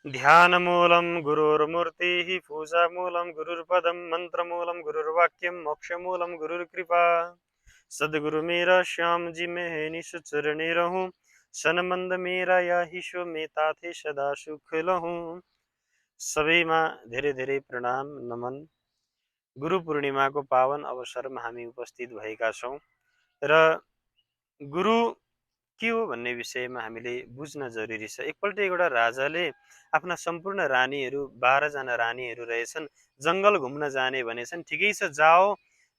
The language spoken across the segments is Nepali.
ध्यानमूलं गुरुर्मूर्तिः पूजामूलं गुरुर्पदं मंत्रमूलं गुरुर्वाक्यं मोक्षमूलं गुरुर्कृपा। सदगुरु मेरा श्याम जी में है निश चरणे रहूं, सनमंद मेरा या हिशो में ताथे सदा सुख लहूं। सबैमा धेरै धेरै प्रणाम नमन। गुरु पूर्णिमाको पावन अवसरमा हामी उपस्थित भएका छौं र गुरु के हो भन्ने विषयमा हामीले बुझ्न जरुरी छ। एकपल्ट एउटा राजाले आफ्ना सम्पूर्ण रानीहरू 12 जना रानीहरू रहेछन्, जंगल घुम्न जाने भनेछन्। ठिकै छ जाओ,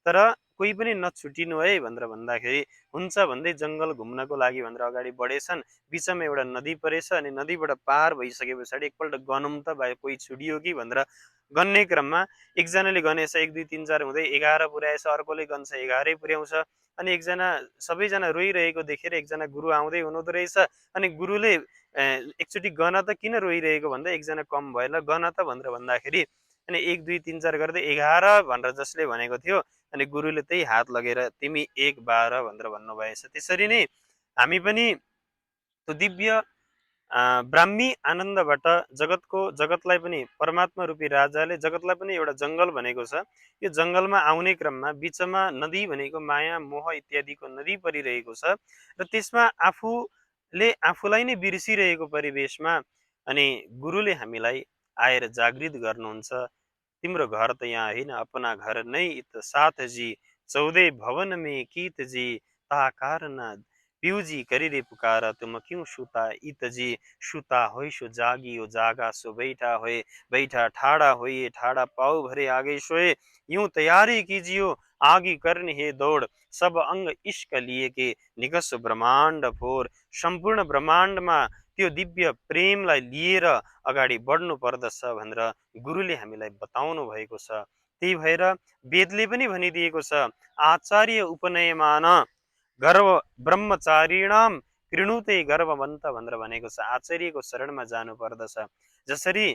तर कोही पनि नछुटिनु है भनेर भन्दाखेरि हुन्छ भन्दै जंगल घुम्नको लागि भनेर अगाडि बढेछन्। बीचमा एउटा नदी परेछ अनि नदीबाट पार भइसके पछाडि एकपल्ट गनौं त भाइ कोही छुडियो कि भनेर गन्ने क्रममा एकजनाले गनेछ, 1 2 3 4 हुँदै 11 पुर्याएछ, अर्कोले गन्छ 11 पुर्याउँछ। अनि एकजना सबैजना रोइरहेको देखेर एकजना गुरु आउँदै हुनुहुँदो रहेछ। अनि गुरुले एकचोटि गन त किन रोइरहेको भन्दा एकजना कम भएन गन त भनेर भन्दाखेरि अनि 1 2 3 4 गर्दै 11 भनेर जसले भनेको थियो अनि गुरुले त्यही हात लगेर तिमी 1 12 भनेर भन्नुभएछ। त्यसरी नै हामी पनि त्यो दिव्य ब्राह्मी आनन्दबाट जगतलाई पनि परमात्मा रूपी राजाले जगतलाई पनि एउटा जंगल भनेको छ। यो जंगलमा आउने क्रममा बीचमा नदी भनेको माया मोह इत्यादिको नदी परिरहेको छ र त्यसमा आफूले आफूलाई नै बिर्सिरहेको परिवेशमा अनि गुरुले हामीलाई आएर जागृत गर्नुहुन्छ। तिम्रो घर त यहाँ होइन, अपना घर नै इत साथ जी, 14 भवन में कीत जी, ता कारण प्यूजी करी पुकारा तुम क्यों सुता इत जी। सुता होई सो जागियो जागा सो बैठा होए, बैठा ठाड़ा होइए ठाड़ा पाँव भरे आगे सोए। यूं तैयारी कीजियो आगे करनी है दौड़, सब अंग इश्क लिए के निकस ब्रह्माण्ड फोर। सम्पूर्ण ब्रह्माण्डमा त्यो दिव्य प्रेमलाई लिएर अगाडि बढ्नु पर्दछ भनेर गुरुले हामीलाई बताउनु भएको छ। त्यही भएर वेदले पनि भनिदिएको छ, आचार्य उपनयमान गर्व ब्रह्मचारीणाम कृणुते गर्ववन्त भनेर भनेको छ। आचार्यको शरणमा जानु पर्दछ। जसरी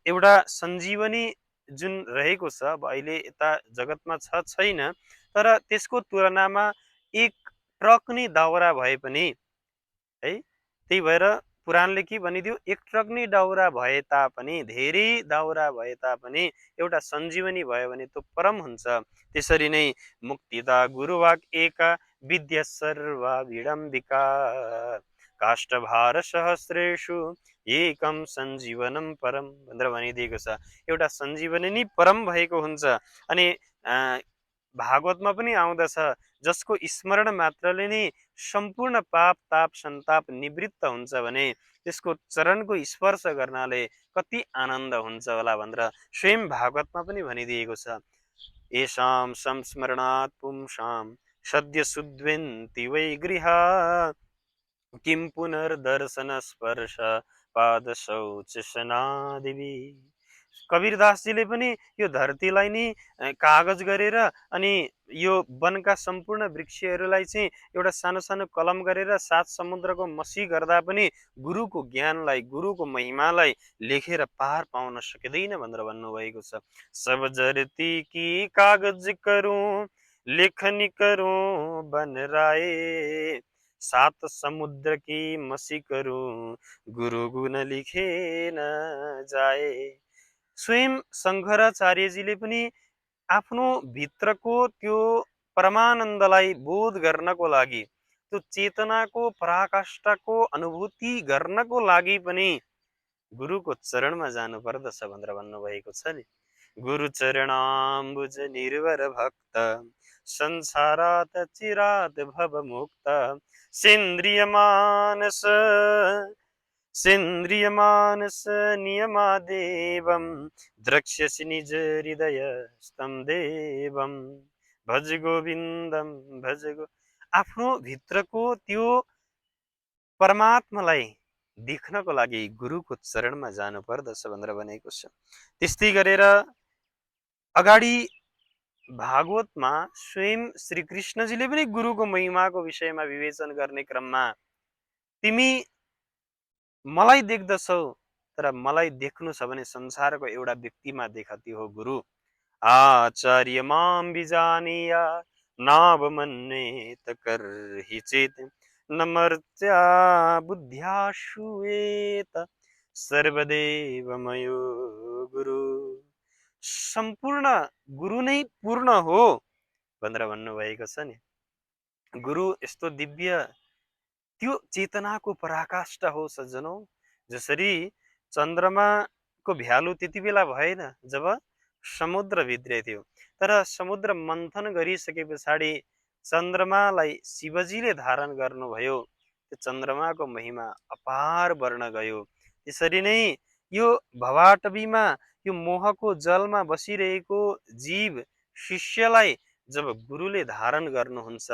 एउटा सञ्जीवनी जुन रहेको छ अब अहिले यता जगतमा छ छैन, तर त्यसको तुलनामा एक ट्रक नै दाउरा भए पनि है, त्यही भएर पुराणले के भनिदियो, एक ट्रक नै दाउरा भए तापनि धेरै दाउरा भए तापनि एउटा सञ्जीवनी भयो भने त्यो परम हुन्छ। त्यसरी नै मुक्तिदा गुरुवाक एका विद्या सर्वा विडम्बिका, काष्ठभार सहस्रेषु एकम सञ्जीवनम परम भनेर भनिदिएको छ। एउटा सञ्जीवनी नै परम भएको हुन्छ। अनि भागवतमा पनि आउँदछ, जसको स्मरण मात्रले नै सम्पूर्ण पाप ताप सन्ताप निवृत्त हुन्छ भने त्यसको चरणको स्पर्श गर्नाले कति आनन्द हुन्छ होला भनेर स्वयं भागवतमा पनि भनिदिएको छ। येषां संस्मरणात् पुंसां सद्य सुद्वेन्ति वै गृहा, किं पुनर्दर्शन स्पर्श पाद शौच सनादिवि। कबीरदासजीले पनि यो धरतीलाई नै कागज गरेर अनि यो वनका सम्पूर्ण वृक्षहरूलाई चाहिँ एउटा सानो सानो कलम गरेर 7 समुद्रको मसी गर्दा पनि गुरुको ज्ञानलाई गुरुको महिमालाई लेखेर पार पाउन सकिँदैन भनेर भन्नुभएको छ। सब जरती की कागज करूं लेखनी करूं बनराए, 7 समुद्र की मसी करूं गुरु गुण लिखे न जाए। स्वयं शङ्कराचार्यजीले पनि आफ्नो भित्रको त्यो परमानन्दलाई बोध गर्नको लागि, त्यो चेतनाको पराकाष्ठाको अनुभूति गर्नको लागि पनि गुरुको चरणमा जानु पर्दछ भनेर भन्नुभएको छ नि। गुरु चरणाम्बुज निर्भर भक्त, संसारात चिरात भव मुक्त। सेन्द्रिय मानस सेन्द्रिय मानस नियमादेवं, द्रक्ष्यसि निज हृदय स्तम देवं। भज गोविन्दम भज गो। आफ्नो भित्रको त्यो परमात्मालाई देख्नको लागि गुरुको चरणमा जानु पर्दछ भनेर भनेको छ। त्यस्तै गरेर अगाडि भागवतमा स्वयं श्री कृष्णजीले पनि गुरुको महिमाको विषयमा विवेचन गर्ने क्रममा, तिमी मलाई देख्दछौ तर मलाई देख्नु छ भने संसारको एउटा व्यक्तिमा देख, त्यो हो गुरु। आचार्य माम बिजानिया नावमन्येत करहि चेत, न मर्त्या बुद्ध्या श्रूयेत सर्वदेवमयो गुरु। सम्पूर्ण गुरु नै पूर्ण हो भनेर भन्नुभएको छ नि। गुरु यस्तो दिव्य, त्यो चेतनाको पराकाष्ठा हो सज्जनौ। जसरी चन्द्रमाको भ्यालु त्यति बेला भएन जब समुद्र भित्रै थियो, तर समुद्र मन्थन गरिसके पछाडि चन्द्रमालाई शिवजीले धारण गर्नुभयो। त्यो चन्द्रमाको महिमा अपार बढ्न गयो। त्यसरी नै यो भवाटवीमा यो मोहको जलमा बसिरहेको जीव शिष्यलाई जब गुरुले धारण गर्नुहुन्छ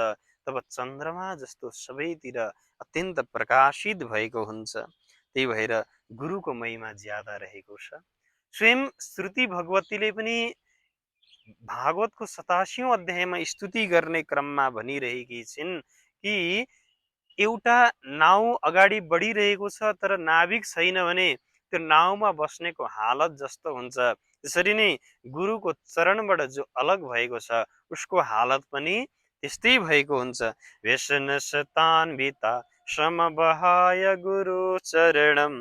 तब चन्द्रमा जस्तो सबैतिर अत्यन्त प्रकाशित भएको हुन्छ। त्यही भएर गुरुको महिमा ज्यादा रहेको छ। स्वयं श्रुति भगवतीले पनि भागवतको 87औं अध्यायमा स्तुति गर्ने क्रममा भनिरहेकी छिन् कि एउटा नाउ अगाडि बढिरहेको छ तर नाविक छैन भने त्यो नाउमा बस्नेको हालत जस्तो हुन्छ। त्यसरी नै गुरुको चरणबाट जो अलग भएको छ उसको हालत पनि त्यस्तै भएको हुन्छ। व्यसन शतान्विता समबहाय गुरु चरणम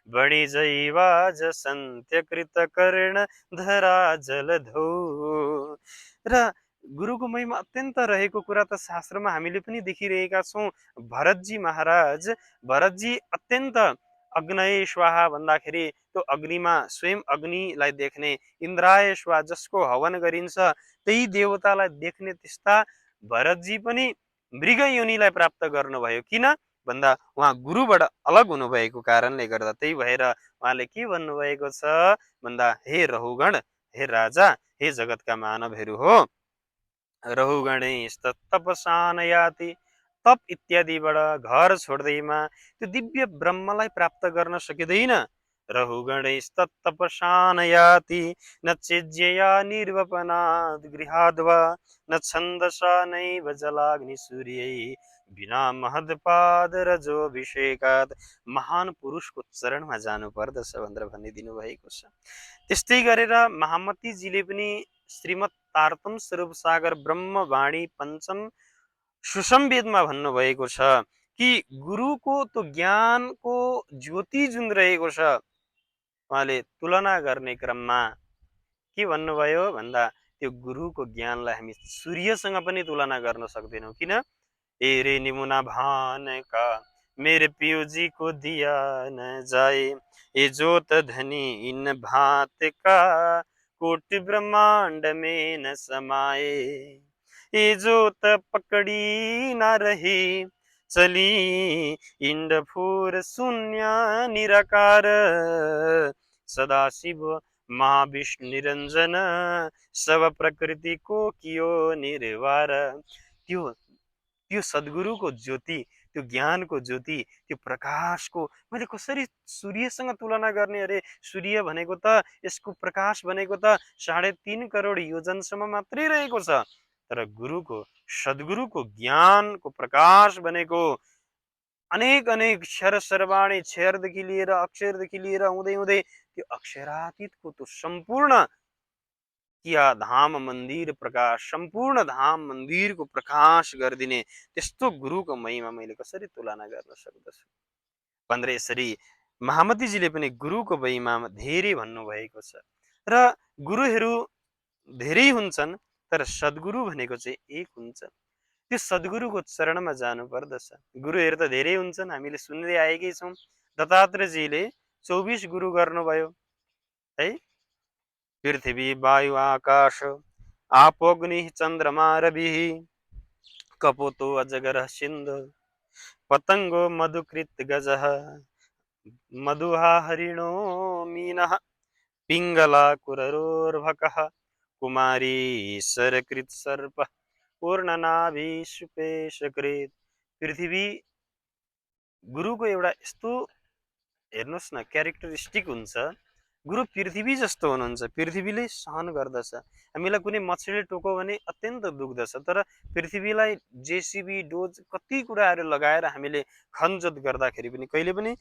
वणिजैवाज सन्त्यकृत कर्ण धरा जलधौ। र गुरुको महिमा अत्यन्त रहेको कुरा त शास्त्रमा हामीले पनि देखिरहेका छौँ। भरतजी महाराज, भरतजी अत्यन्त अग्नये स्वाहा भन्दाखेरि त्यो अग्निमा स्वयं अग्निलाई देख्ने, इन्द्राय स्वाहा जसको हवन गरिन्छ त्यही देवतालाई देख्ने त्यस्ता भरतजी पनि मृग योनिलाई प्राप्त गर्नुभयो। किन भन्दा उहाँ गुरुबाट अलग हुनुभएको कारणले गर्दा। त्यही भएर उहाँले के भन्नुभएको छ भन्दा हे रहुगण, हे राजा, हे जगतका मानवहरू हो, रहुगणैस्तपसान याति, तप इत्यादिबाट घर छोड्दैमा त्यो दिव्य ब्रह्मलाई प्राप्त गर्न सकिँदैन। रहुगणैस्तपसान याति न चेज्यया निर्वपनाद् गृहाद्वा न छन्दसा नैव जलाग्नि सूर्यै बिना महदपाद रजोभिषेकात्। महान पुरुषको चरणमा जानु पर्दछ भनेर भनिदिनु भएको छ। त्यस्तै गरेर महामतीजीले पनि श्रीमद् तारतम स्वरूप सागर ब्रह्मवाणी पञ्चम सुसंवेदमा भन्नुभएको छ कि गुरुको त्यो ज्ञानको ज्योति जुन रहेको छ उहाँले तुलना गर्ने क्रममा के भन्नुभयो भन्दा त्यो गुरुको ज्ञानलाई हामी सूर्यसँग पनि तुलना गर्न सक्दैनौँ। किन? ए रे निमुना भान का मेरे पियोजी को दिया न जाए, ए जोत धनी इन भात का कोटि ब्रह्मांड में न समाए, ये जोत पकड़ी न रही चली इंड फूर शून्य निराकार, सदाशिव महाविष्णु निरंजन सब प्रकृति को कियो निर्वार। त्यो सद्गुरुको ज्योति, त्यो ज्ञानको ज्योति, त्यो प्रकाशको मैले कसरी सूर्यसँग तुलना गर्ने? अरे सूर्य भनेको त यसको प्रकाश भनेको त 3.5 करोड योजनसम्म मात्रै रहेको छ। तर गुरुको, सद्गुरुको ज्ञानको प्रकाश भनेको अनेक अनेक क्षर सर्वाणी, क्षरदेखि लिएर अक्षरदेखि लिएर हुँदै हुँदै त्यो अक्षरातीतको त्यो सम्पूर्ण किया धाम मन्दिर प्रकाश, सम्पूर्ण धाम मन्दिरको प्रकाश गरिदिने त्यस्तो गुरुको महिमा मैले कसरी तुलना गर्न सक्दछु भनेर यसरी महामतीजीले पनि गुरुको महिमामा धेरै भन्नुभएको छ। र गुरुहरू धेरै हुन्छन् तर सद्गुरु भनेको चाहिँ एक हुन्छ। त्यो सद्गुरुको चरणमा जानु पर्दछ। गुरुहरू त धेरै हुन्छन्, हामीले सुन्दै आएकै छौँ। दत्तात्रेयजीले 24 गुरु गर्नुभयो है। पृथ्वी वायु आकाश आपोग्नि चन्द्रमा रवि कपोतो अजगर सिन्धु पतंगो मधुकृत गजः मधुहा हरिणो मीनः पिंगला कुररोर्भकः कुमारी सरकृत सर्प पूर्णनाभि सुपेशकृत। पृथ्वी गुरुको एउटा यस्तो हेर्नुहोस् न क्यारेक्टरिस्टिक हुन्छ। गुरु पृथ्वी जस्तो हुनुहुन्छ। पृथ्वीले सहन गर्दछ। हामीलाई कुनै मच्छरले टोक्यो भने अत्यन्त दुख्दछ, तर पृथ्वीलाई जेसीबी डोज कति कुराहरू लगाएर हामीले खनजोत गर्दाखेरि पनि कहिले पनि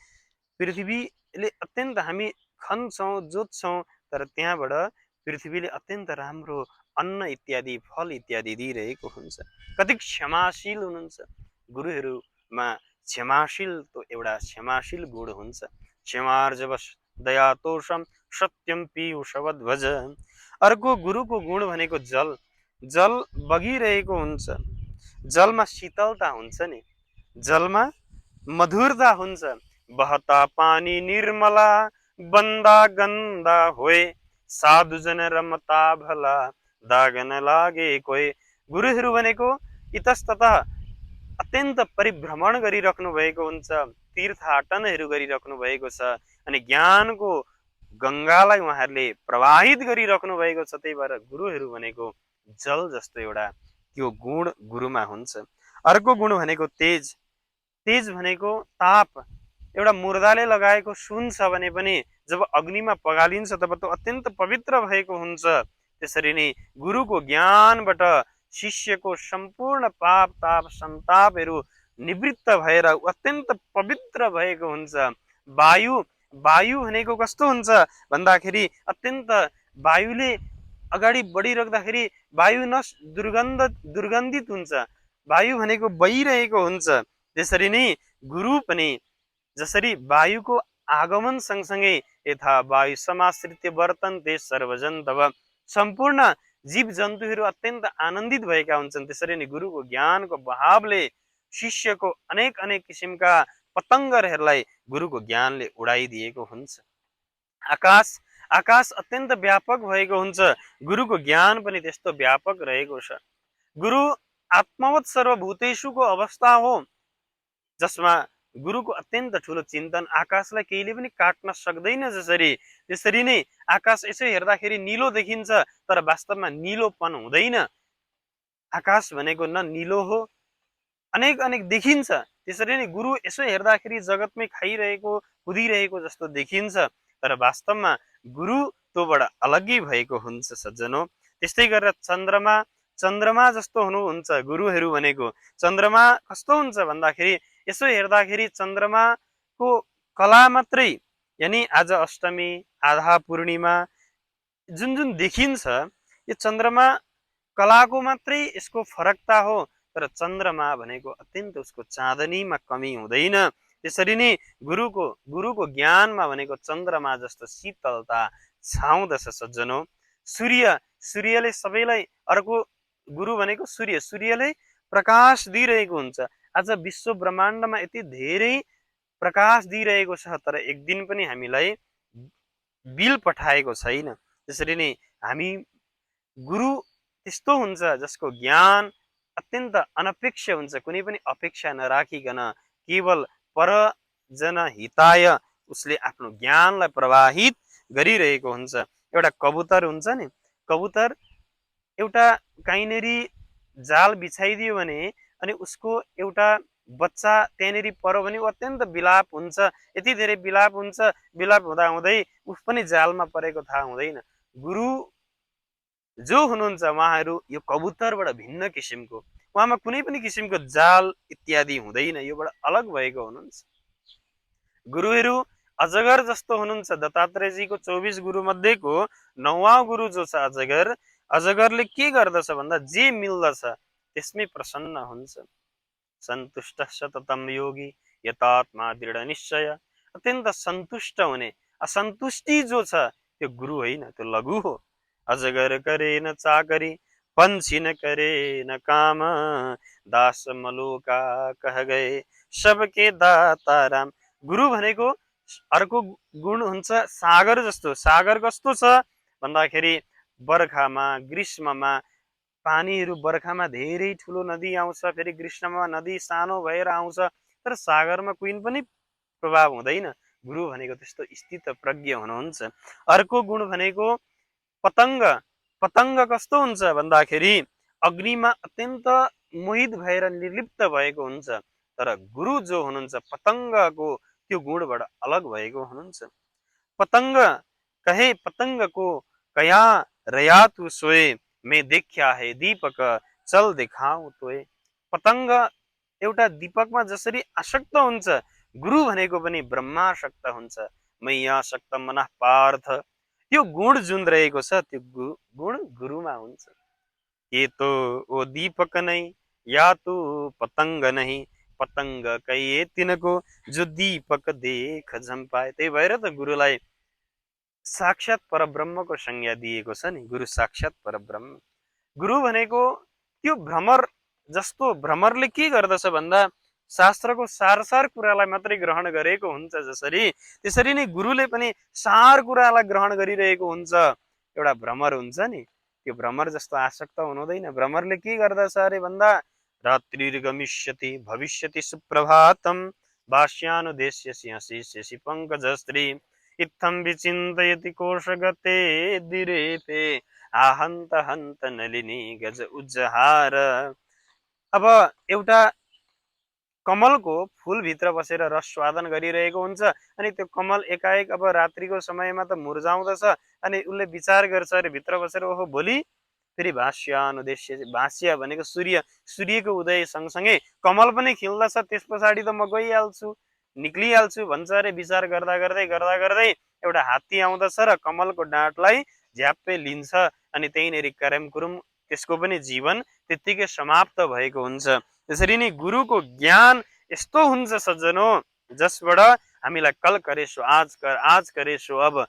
पृथ्वीले अत्यन्त हामी खन्छौँ जोत्छौँ तर त्यहाँबाट पृथ्वीले अत्यन्त राम्रो अन्न इत्यादि फल इत्यादि दिइरहेको हुन्छ। कति क्षमाशील हुनुहुन्छ। गुरुहरूमा क्षमाशील तो एउटा क्षमाशील गुण हुन्छ। क्षमार्जवश दयातोषम सत्यम पीयूषवद्भज। अर्को गुरुको गुण भनेको जल। जल बगिरहेको हुन्छ, जलमा शीतलता हुन्छ नि, जलमा मधुरता हुन्छ। बहता पानी निर्मला बन्दा गन्दा होए, साधुजन रमता भला दागन लागे कोही। गुरुहरू भनेको इतस्ततः अत्यन्त परिभ्रमण गरिराख्नु भएको हुन्छ, तीर्थाटनहरू गरिराख्नु भएको छ, अनि ज्ञानको गङ्गालाई उहाँहरूले प्रवाहित गरिराख्नु भएको छ। त्यही भएर गुरुहरू भनेको जल जस्तो एउटा त्यो गुण गुरुमा हुन्छ। अर्को गुण भनेको तेज। तेज भनेको ताप। एउटा मुर्दाले लगाएको सुन छ भने पनि जब अग्निमा पगालिन्छ तब त्यो अत्यन्त पवित्र भएको हुन्छ। त्यसरी नै गुरुको ज्ञानबाट शिष्यको सम्पूर्ण पाप ताप सन्तापहरू निवृत्त भएर अत्यन्त पवित्र भएको हुन्छ। वायु, वायु भनेको कस्तो हुन्छ भन्दाखेरि अत्यन्त वायुले अगाडि बढिराख्दाखेरि वायु न दुर्गन्धित हुन्छ, वायु भनेको बहिरहेको हुन्छ। त्यसरी नै गुरु पनि जसरी वायुको आगमन सँगसँगै यथा वायु समाश्रित्य वर्तन्ते सर्वजन्तव, सम्पूर्ण जीव जन्तुहरू अत्यन्त आनन्दित भएका हुन्छन्। त्यसरी नै गुरुको ज्ञानको बहावले शिष्यको अनेक अनेक किसिमका पतङ्गहरूलाई गुरुको ज्ञानले उडाइदिएको हुन्छ। आकाश, आकाश अत्यन्त व्यापक भएको हुन्छ, गुरुको ज्ञान पनि त्यस्तो व्यापक रहेको छ। गुरु आत्मवत् सर्वभूतेषुको अवस्था हो, जसमा गुरुको अत्यन्त ठुलो चिन्तन। आकाशलाई केहीले पनि काट्न सक्दैन जसरी, त्यसरी नै आकाश यसो हेर्दाखेरि निलो देखिन्छ तर वास्तवमा निलोपन हुँदैन। आकाश भनेको न निलो हो, अनेक अनेक देखिन्छ। त्यसरी नै गुरु यसो हेर्दाखेरि जगतमै खाइरहेको कुदिरहेको जस्तो देखिन्छ, तर वास्तवमा गुरु तोबाट अलग्गै भएको हुन्छ सज्जनो। त्यस्तै गरेर चन्द्रमा, चन्द्रमा जस्तो हुनुहुन्छ गुरुहरू भनेको। चन्द्रमा कस्तो हुन्छ भन्दाखेरि यसो हेर्दाखेरि चन्द्रमाको कला मात्रै, यानि आज अष्टमी आधा पूर्णिमा जुन जुन देखिन्छ यो चन्द्रमा कलाको मात्रै यसको फरकता हो, तर चन्द्रमा भनेको अत्यन्त उसको चाँदनीमा कमी हुँदैन। त्यसरी नै गुरुको ज्ञानमा भनेको चन्द्रमा जस्तो शीतलता छाउँदछ सज्जनो। सूर्य, सूर्यले सबैलाई, अर्को गुरु भनेको सूर्य, सूर्यले प्रकाश दिइरहेको हुन्छ। आज विश्व ब्रह्माण्डमा यति धेरै प्रकाश दिइरहेको छ, तर एक दिन पनि हामीलाई बिल पठाएको छैन। त्यसरी नै हामी गुरु त्यस्तो हुन्छ जसको ज्ञान अत्यन्त अनपेक्ष हुन्छ, कुनै पनि अपेक्षा नराखिकन केवल परजन हिताय उसले आफ्नो ज्ञानलाई प्रवाहित गरिरहेको हुन्छ। एउटा कबुतर हुन्छ नि, कबुतर एउटा कहीँनेरि जाल बिछाइदियो भने अनि उसको एउटा बच्चा त्यहाँनेरि पर्यो भने अत्यन्त विलाप हुन्छ, यति धेरै विलाप हुन्छ, विलाप हुँदा हुँदै उस पनि जालमा परेको थाहा हुँदैन। गुरु जो हुनुहुन्छ उहाँहरू यो कबुतरबाट भिन्न किसिमको, उहाँमा कुनै पनि किसिमको जाल इत्यादि हुँदैन, योबाट अलग भएको हुनुहुन्छ। गुरुहरू अजगर जस्तो हुनुहुन्छ। दत्तात्रेयजीको 24 गुरु मध्येको 9वां गुरु जो छ अजगर, अजगरले के गर्दछ भन्दा जे मिल्दछ त्यसमै प्रसन्न हुन्छ। सन्तुष्ट सततम योगी यतात्मा दृढ निश्चय, अत्यन्त सन्तुष्ट हुने। असन्तुष्टि जो छ त्यो गुरु होइन, त्यो लघु हो। अजगर करे न चाकरी पंछी न करे न काम, दास मलोका कह गए सबके दाता राम। गुरु भनेको अर्को गुण हुन्छ सागर जस्तो। सागर कस्तो छ भन्दाखेरि बर्खामा ग्रीष्ममा पानीहरू, बर्खामा धेरै ठुलो नदी आउँछ, फेरि ग्रीष्ममा नदी सानो भएर आउँछ, तर सागरमा कुनै पनि प्रभाव हुँदैन। गुरु भनेको त्यस्तो स्थित प्रज्ञ हुनुहुन्छ। अर्को गुण भनेको पतङ्ग। पतङ्ग कस्तो हुन्छ भन्दाखेरि अग्निमा अत्यन्त मोहित भएर निर्लिप्त भएको हुन्छ, तर गुरु जो हुनुहुन्छ पतङ्गको त्यो गुणबाट अलग भएको हुनुहुन्छ। पतङ्ग कहे पतङ्ग को कया रया तू सोए, मैं देखा है दीपक चल देखाऊ तोए। पतङ्ग एउटा दीपकमा जसरी आसक्त हुन्छ, गुरु भनेको पनि ब्रह्मासक्त हुन्छ। मैयासक्त मनः पार्थ, त्यो गुण जुन रहेको छ त्यो गुण गुरुमा हुन्छ। ये तो ओ दीपक नहीं या तो पतंग नहीं, पतंग कहिए तिनको जो दीपक देख झम्पाए। त्यही भएर त गुरुलाई साक्षात परब्रह्मको संज्ञा दिएको छ नि, गुरु साक्षात परब्रह्म। गुरु भनेको त्यो भ्रमर जस्तो, भ्रमरले के गर्दछ भन्दा शास्त्रको सारसार कुरालाई मात्रै ग्रहण गरेको हुन्छ जसरी, त्यसरी नै गुरुले पनि सार कुरालाई ग्रहण गरिरहेको हुन्छ। एउटा भ्रमर हुन्छ नि, त्यो भ्रमर जस्तो आसक्त हुनुहुँदैन। भ्रमरले के गर्दछ अरे भन्दा रात्रिर्गमिष्यति भविष्यति सुप्रभातम भाष्यानुदेश्य सिंहशी पङ्कजस्त्री इत्थं विचिन्तयति कोशगते दिरेपे आहन्त हन्त नलिनी गज उज्जहार। अब एउटा कमलको फूलभित्र बसेर रस स्वादन गरिरहेको हुन्छ, अनि त्यो कमल एकाएक अब रात्रिको समयमा त मुर्झाउँदछ, अनि उसले विचार गर्छ अरे भित्र बसेर, ओहो भोलि फेरि भाष्यानुदेश्य, भाष्य भनेको सूर्य, सूर्यको उदय सँगसँगै कमल पनि खिल्दछ, त्यस पछाडि त म गइहाल्छु, निक्लिहाल्छु भन्छ अरे। विचार गर्दा गर्दै गर्दा गर्दै एउटा हात्ती आउँदछ र कमलको डाँटलाई झ्याप्पै लिन्छ, अनि त्यहीँनेरि करम कुरुम त्यसको पनि जीवन त्यत्तिकै समाप्त भएको हुन्छ। त्यसरी नै गुरुको ज्ञान यस्तो हुन्छ सज्जनो, जसबाट हामीलाई कल करेसो आज करेसो अब,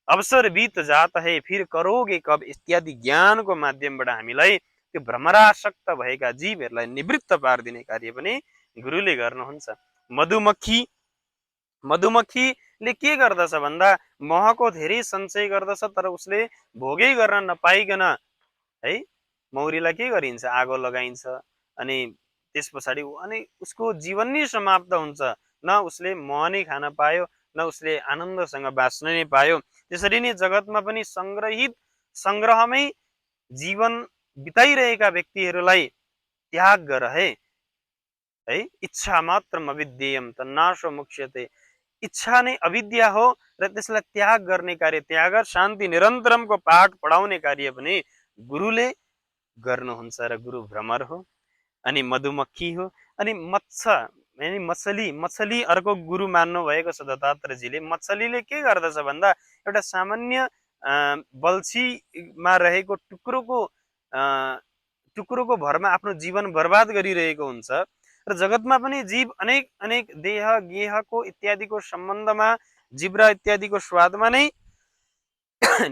अवसर बीत जाता है फिर करोगे कब इत्यादि ज्ञानको माध्यमबाट हामीलाई त्यो भ्रमरासक्त भएका जीवहरूलाई निवृत्त पारिदिने कार्य पनि गुरुले गर्नुहुन्छ। मधुमक्खीले के गर्दछ भन्दा महको धेरै सञ्चय गर्दछ, तर उसले भोगै गर्न नपाइकन है मौरीलाई के गरिन्छ, आगो लगाइन्छ, अनि त्यस पछाडि अनि उसको जीवन नै समाप्त हुन्छ। न उसले मह नै खान पायो, न उसले आनन्दसँग बाँच्न नै पायो। त्यसरी नै जगतमा पनि सङ्ग्रहमै जीवन बिताइरहेका व्यक्तिहरूलाई त्याग गर है, इच्छा मात्र अविद्येयम तन्नाशो मुक्ष्यते। इच्छा नै अविद्या हो र त्यसलाई त्याग गर्ने कार्य, त्याग शान्ति निरन्तरमको पाठ पढाउने कार्य पनि गुरुले गर्नुहुन्छ र गुरु भ्रमर हो। अनि मधुमक्खी हो, अनि मछली अर्को गुरु मान्नु भएको छ दत्तात्रेयजीले। मछलीले के गर्दछ भन्दा एउटा सामान्य बल्छीमा रहेको टुक्रोको भरमा आफ्नो जीवन बर्बाद गरिरहेको हुन्छ। र जगतमा पनि जीव अनेक अनेक देह गेहको इत्यादिको सम्बन्धमा, जिब्रा इत्यादिको स्वादमा नै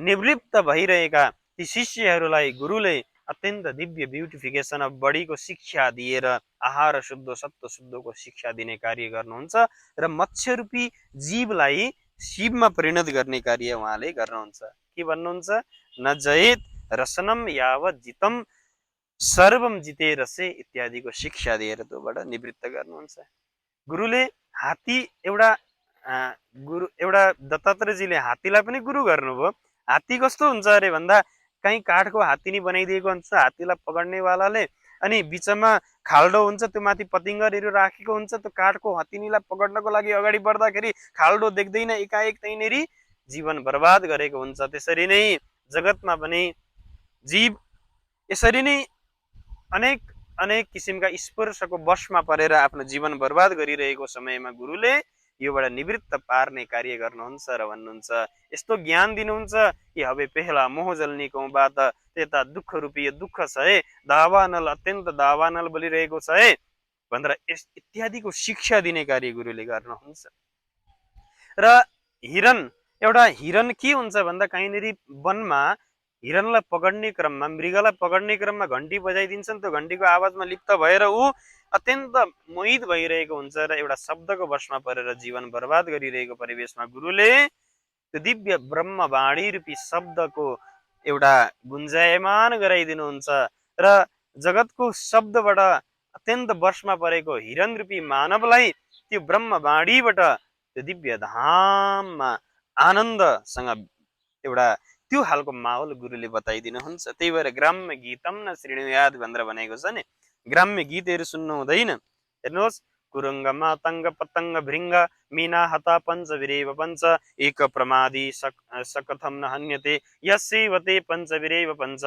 निवृत्त भइरहेका ती शिष्यहरूलाई गुरुले अत्यन्त दिव्य ब्युटिफिकेसन अफ बडीको शिक्षा दिएर आहार शुद्ध सत्व शुद्धको शिक्षा दिने कार्य गर्नुहुन्छ, र मत्स्य रूपी जीवलाई शिवमा परिणत गर्ने कार्य उहाँले गर्नुहुन्छ। के भन्नुहुन्छ, न जयेत रसनम यावत जितम सर्वम जिते रसे इत्यादिको शिक्षा दिएर त्योबाट निवृत्त गर्नुहुन्छ। गुरुले हात्ती एउटा दत्तात्रेयजीले हात्तीलाई पनि गुरु गर्नुभयो। हात्ती कस्तो हुन्छ अरे भन्दा कहीँ काठको हात्ती नै बनाइदिएको हुन्छ हात्तीलाई पकड्नेवालाले, अनि बिचमा खाल्डो हुन्छ, त्यो माथि पतिङ्गरहरू राखेको हुन्छ। त्यो काठको हत्तीनीलाई पकड्नको लागि अगाडि बढ्दाखेरि खाल्डो देख्दैन, एकाएक त्यहीँनेरि जीवन बर्बाद गरेको हुन्छ। त्यसरी नै जगतमा पनि जीव यसरी नै अनेक अनेक किसिमका स्पर्शको वशमा परेर आफ्नो जीवन बर्बाद गरिरहेको समयमा गुरुले योबाट निवृत्त पार्ने कार्य गर्नुहुन्छ र भन्नुहुन्छ, यस्तो ज्ञान दिनुहुन्छ कि हवे पहला मोह जल्ने कौँ बात त्यता दुःख रूपी दुःख छ है, दावानल अत्यन्त दावानल बोलिरहेको छ है भनेर इत्यादिको शिक्षा दिने कार्य गुरुले गर्नुहुन्छ। र एउटा हिरण के हुन्छ भन्दा कहीँनेरि वनमा हिरणलाई पकड्ने क्रममा, मृगलाई पकड्ने क्रममा घन्टी बजाइदिन्छन्, त्यो घन्टीको आवाजमा लिप्त भएर ऊ अत्यन्त मोहित भइरहेको हुन्छ र एउटा शब्दको वशमा परेर जीवन बर्बाद गरिरहेको परिवेशमा गुरुले त्यो दिव्य ब्रह्मवाणी रूपी शब्दको एउटा गुन्जायमान गराइदिनुहुन्छ र जगतको शब्दबाट अत्यन्त वशमा परेको हिरण रूपी मानवलाई त्यो ब्रह्मवाणीबाट त्यो दिव्य धाममा आनन्दसँग एउटा त्यो खालको माहौल गुरुले बताइदिनुहुन्छ। त्यही भएर ग्राम्य गीतम न श्रेणुयाद भनेर भनेको छ नि, ग्राम्य गीतहरू सुन्नु हुँदैन। हेर्नुहोस्, कुरङ्ग मातङ्ग पतङ्ग भृङ्ग मीना हता पञ्चवीरेव पञ्च एक प्रमादी सकथम न हन्यते यसेवते पञ्चवीरेव पञ्च।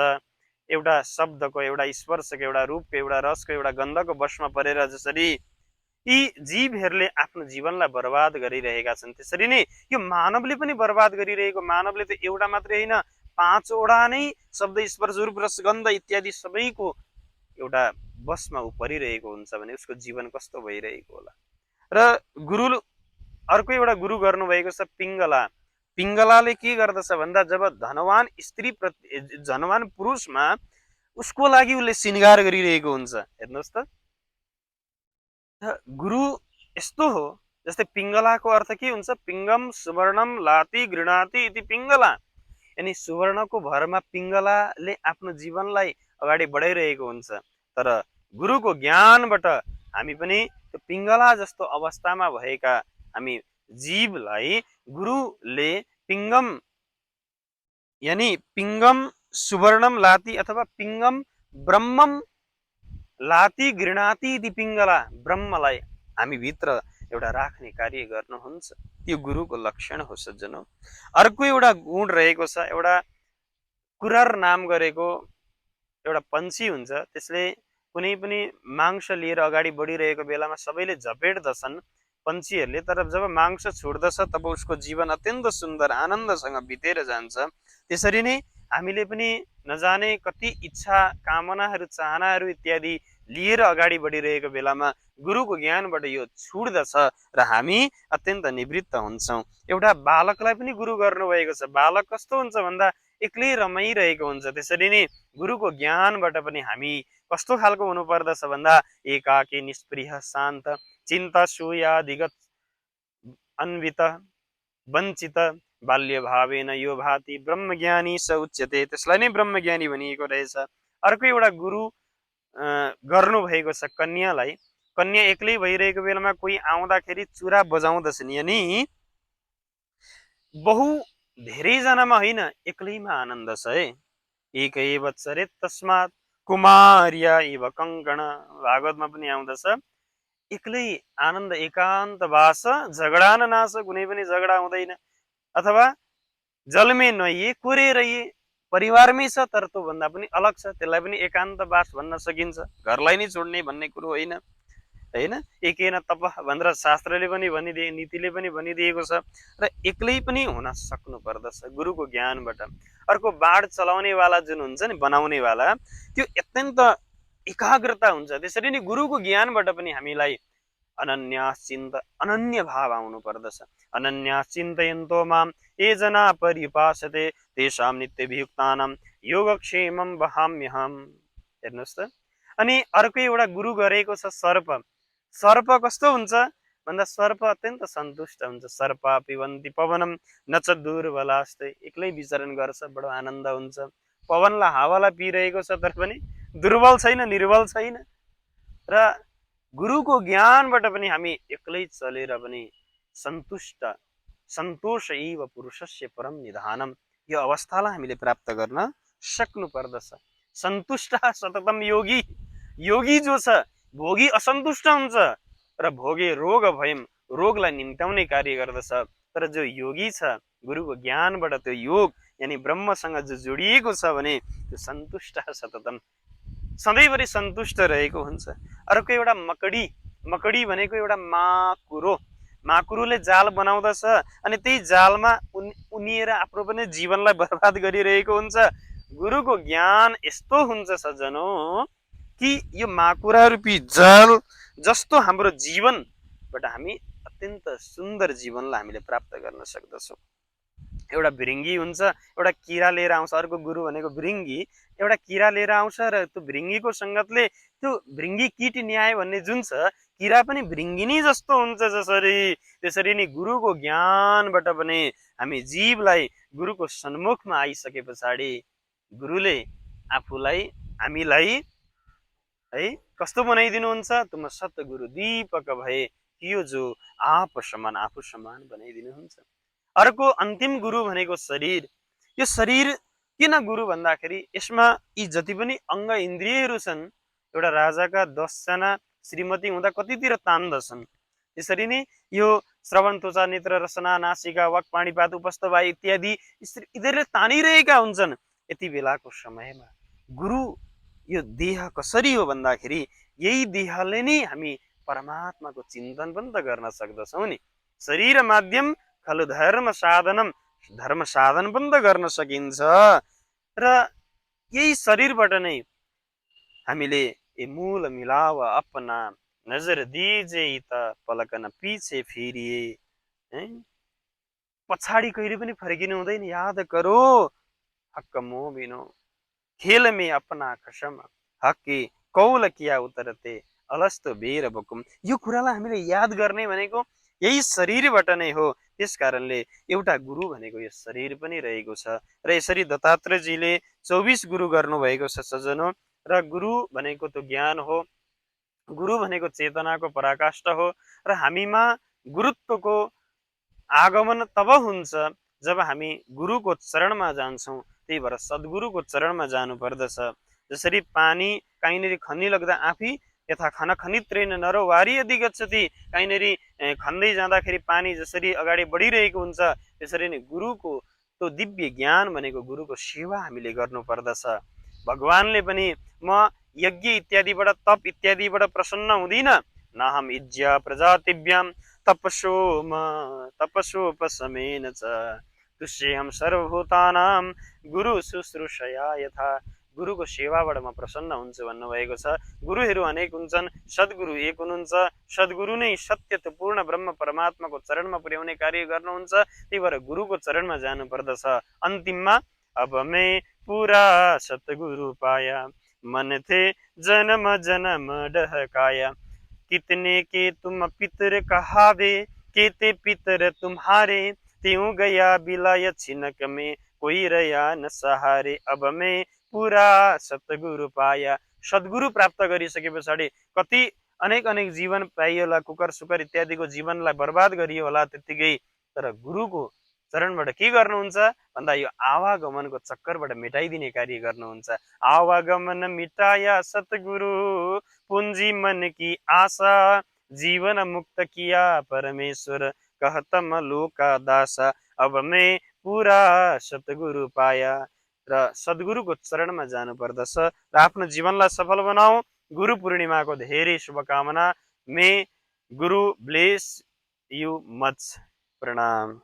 एउटा शब्दको, एउटा स्पर्शको, एउटा रूपको, एउटा रसको, एउटा गन्धको वशमा परेर जसरी यी जीवहरूले आफ्नो जीवनलाई बर्बाद गरिरहेका छन्, त्यसरी नै यो मानवले पनि बर्बाद गरिरहेको। मानवले त एउटा मात्रै होइन, 5वटा नै शब्द स्पर्श रूप रस गन्ध इत्यादि सबैको एउटा बसमा ऊ परिरहेको हुन्छ भने उसको जीवन कस्तो भइरहेको होला। र गुरु अर्को एउटा गुरु गर्नुभएको छ पिङ्गला। पिङ्गलाले के गर्दछ भन्दा जब धनवान स्त्री प्रति धनवान पुरुषमा उसको लागि उसले श्रृंगार गरिरहेको हुन्छ। हेर्नुहोस् त, गुरु यस्तो हो। जस्तै पिङ्गलाको अर्थ के हुन्छ? पिङ्गम सुवर्णम लाति गृणाति इति पिङ्गला। यानी सुवर्णको भरमा पिङ्गलाले आफ्नो जीवनलाई अगाडि बढाइरहेको हुन्छ। तर गुरुको ज्ञानबाट हामी पनि त्यो पिङ्गला जस्तो अवस्थामा भएका हामी जीवलाई गुरुले पिङ्गम यानी पिङ्गम सुवर्णम लाति अथवा पिङ्गम ब्रह्मम लाति गृणाति इति पिङ्गला, ब्रह्मलाई हामी भित्र एउटा राख्ने कार्य गर्नुहुन्छ। त्यो गुरुको लक्षण हो सज्जनौ। अर्को एउटा गुण रहेको छ, एउटा कुरर नाम गरेको एउटा पन्छी हुन्छ। त्यसले कुनै पनि मांस लिएर अगाडि बढिरहेको बेलामा सबैले झपेट्दछन् पन्छीहरूले, तर जब मांस छोड्दछ तब उसको जीवन अत्यन्त सुन्दर आनन्दसँग बितेर जान्छ। त्यसरी नै हामीले पनि नजाने कति इच्छा कामनाहरू चाहनाहरू इत्यादि लिएर अगाडि बढिरहेको बेलामा गुरुको ज्ञानबाट यो छुट्दछ र हामी अत्यन्त निवृत्त हुन्छौँ। एउटा बालकलाई पनि गुरु गर्नुभएको छ। बालक कस्तो हुन्छ भन्दा एक्लै रमाइरहेको हुन्छ। त्यसरी नै गुरुको ज्ञानबाट पनि हामी कस्तो खालको हुनुपर्दछ भन्दा एकाकी निष्प्रिय शान्त चिन्ता सूयादिगत अन्वित वञ्चित बाल्य भावेन यो भाति ब्रह्मज्ञानी स उच्यते। त्यसलाई नै ब्रह्मज्ञानी भनिएको रहेछ। अर्को एउटा गुरु गर्नु भएको छ कन्यालाई। कन्या एक्लै भइरहेको बेलामा कोही आउँदाखेरि चुरा बजाउँदछन्, यानी बहु धेरैजनामा होइन, एक्लैमा आनन्द छ है। एकैव चरेत तस्मात् कुमार्या इव कङ्कण, भागवतमा पनि आउँदछ। एक्लै आनन्द, एकान्त वास, झगडा न नाश, कुनै पनि झगडा हुँदैन। अथवा जलमे नहिए कोरेरहिए, परिवारमै छ तर त्यो भन्दा पनि अलग छ, त्यसलाई पनि एकान्त वास भन्न सकिन्छ। घरलाई नै छोड्ने भन्ने कुरो होइन, होइन। एकेन तप भनेर शास्त्रले पनि भनिदिए, नीतिले पनि भनिदिएको छ। र एक्लै पनि हुन सक्नु पर्दछ गुरुको ज्ञानबाट। अर्को बाण चलाउनेवाला जुन हुन्छ नि, बनाउनेवाला, त्यो अत्यन्त एकाग्रता हुन्छ। त्यसरी नै गुरुको ज्ञानबाट पनि हामीलाई अनन्य भाव आउनु पर्दछ। अनन्या चिन्तयन्तो माम ये जना पर्युपासते तेषां नित्यभियुक्तानां योगक्षेमं वहाम्यहम्। हेर्नुहोस् त। अनि अर्को एउटा गुरु गरेको छ सर्प। सर्प कस्तो हुन्छ भन्दा सर्प अत्यन्त सन्तुष्ट हुन्छ। सर्प पिबन्ति पवनम न च दुर्बलास्ते, एक्लै विचरण गर्छ, बडो आनन्द हुन्छ। पवनलाई हावालाई पिइरहेको छ तर पनि दुर्बल छैन, निर्बल छैन। र गुरुको ज्ञानबाट पनि हामी एक्लै चलेर पनि सन्तुष्ट, सन्तोष एव पुरुषस्य परम निधानम, यो अवस्थालाई हामीले प्राप्त गर्न सक्नु पर्दछ। सन्तुष्ट सततम योगी, योगी जो छ भोगी असन्तुष्ट हुन्छ र भोगे रोग भयम, रोगलाई निम्त्याउने कार्य गर्दछ। तर जो योगी छ गुरुको ज्ञानबाट त्यो योग यानी ब्रह्मसँग जो जोडिएको छ भने त्यो सन्तुष्ट सततम, सधैँभरि सन्तुष्ट रहेको हुन्छ। अर्को एउटा मकडी। मकडी भनेको एउटा माकुरो। माकुरोले जाल बनाउँदछ अनि त्यही जालमा उनिएर आफ्नो पनि जीवनलाई बर्बाद गरिरहेको हुन्छ। गुरुको ज्ञान यस्तो हुन्छ सज्जनौ कि यो माकुरा रूपी जाल जस्तो हाम्रो जीवनबाट हामी अत्यन्त सुन्दर जीवनलाई हामीले प्राप्त गर्न सक्दछौँ। एउटा भृङ्गी हुन्छ, एउटा किरा लिएर आउँछ। अर्को गुरु भनेको भृङ्गी, एउटा किरा लिएर आउँछ र त्यो भृङ्गीको सङ्गतले त्यो भृङ्गी किट न्याय भन्ने जुन छ, किरा पनि भृङ्गिनी जस्तो हुन्छ जसरी, त्यसरी नै गुरुको ज्ञानबाट पनि हामी जीवलाई गुरुको सन्मुखमा आइसके पछाडि गुरुले आफूलाई हामीलाई है कस्तो बनाइदिनुहुन्छ, तुम सतगुरु दीपक भए यो जो आप समान आफू समान बनाइदिनुहुन्छ। अर्को अन्तिम गुरु भनेको शरीर। यो शरीर किन गुरु भन्दाखेरि यसमा यी जति पनि अङ्ग इन्द्रियहरू छन्, एउटा राजाका 10 जना श्रीमती हुँदा कतितिर तान्दछन्, त्यसरी नै यो श्रवण त्वचा नेत्र रसना नासिका वाक पाणीपात उपस्थ वायु इत्यादि यिनीहरूले तानिरहेका हुन्छन्। यति बेलाको समयमा गुरु यो देह कसरी हो भन्दाखेरि यही देहले नै हामी परमात्माको चिन्तन पनि त गर्न सक्दछौँ नि। शरीर माध्यम खलु धर्म साधनम, धर्म साधन पनि त गर्न सकिन्छ। र यही शरीरबाट नै हामीले ए मूल मिलाव अपना नजर दीजे त पलक न पीछे फिरिए है पछाडि कहिले पनि फर्किनु हुँदैन याद करो हक मोमिनो खेल में अपना कसम हके कौल किया उतरते अलस्तो बेर बकुम यो कुरालाई हामीले याद गर्ने भनेको यही शरीरबाट नै हो त्यस कारणले एउटा गुरु भनेको यो शरीर पनि रहेको छ र यसरी दत्तात्रेयजीले 24 गुरु गर्नु भएको छ सज्जनों र गुरु भनेको त ज्ञान हो गुरु भनेको चेतनाको पराकाष्ठ हो र हामीमा गुरुत्वको आगमन तब हुन्छ जब हामी गुरुको चरणमा जान्छौँ त्यही भएर सद्गुरुको चरणमा जानु पर्दछ जसरी पानी कहीँनिर खन्नी लाग्दा आफै यथा खन खनित्रेन नरो वारी यदि गच्छति कहीँनिर खन्दै जाँदाखेरि पानी जसरी अगाडि बढिरहेको हुन्छ त्यसरी नै गुरुको त्यो दिव्य ज्ञान भनेको गुरुको सेवा हामीले गर्नु पर्दछ भगवानले पनि म यज्ञ इत्यादिबाट तप इत्यादिबाट प्रसन्न हुँदिन न हम इज्या प्रजातिभ्याम तपसोपशमेन च तुष्येहम सर्वभूतानां गुरु शुश्रूषया यथा गुरुको सेवाबाट म प्रसन्न हुन्छु भन्नुभएको छ गुरुहरू अनेक हुन्छन् सद्गुरु एक हुनुहुन्छ सद्गुरु नै सत्य पूर्ण ब्रह्म परमात्माको चरणमा पुर्याउने कार्य गर्नुहुन्छ त्यही भएर गुरुको चरणमा जानु पर्दछ अन्तिममा अब मैं पूरा सतगुरु पाया मन थे जन्म जन्म डहकाया कितने के तुम पितर कहावे केते पितर तुम्हारे त्यों गया बिलाय छिनक में कोई रया न सहारे अब मैं पुरा सतगुरु पाया सद्गुरु प्राप्त गरिसके पछाडि कति अनेक अनेक जीवन पाइयोला कुकर सुकर इत्यादिको जीवनलाई बर्बाद गरियो होला त्यतिकै तर गुरुको चरणबाट के गर्नुहुन्छ भन्दा यो आवागमनको चक्करबाट मेटाइदिने कार्य गर्नुहुन्छ आवागमन मिटाया सतगुरु पूंजी मन की आशा जीवन मुक्त किया परमेश्वर कहतम लोका दासा अब मैं पूरा सतगुरु पाया र सद्गुरुको चरणमा जानु पर्दछ र आफ्नो जीवनलाई सफल बनाऊ गुरु पूर्णिमाको धेरै शुभकामना मे गुरु ब्लेस यु मच प्रणाम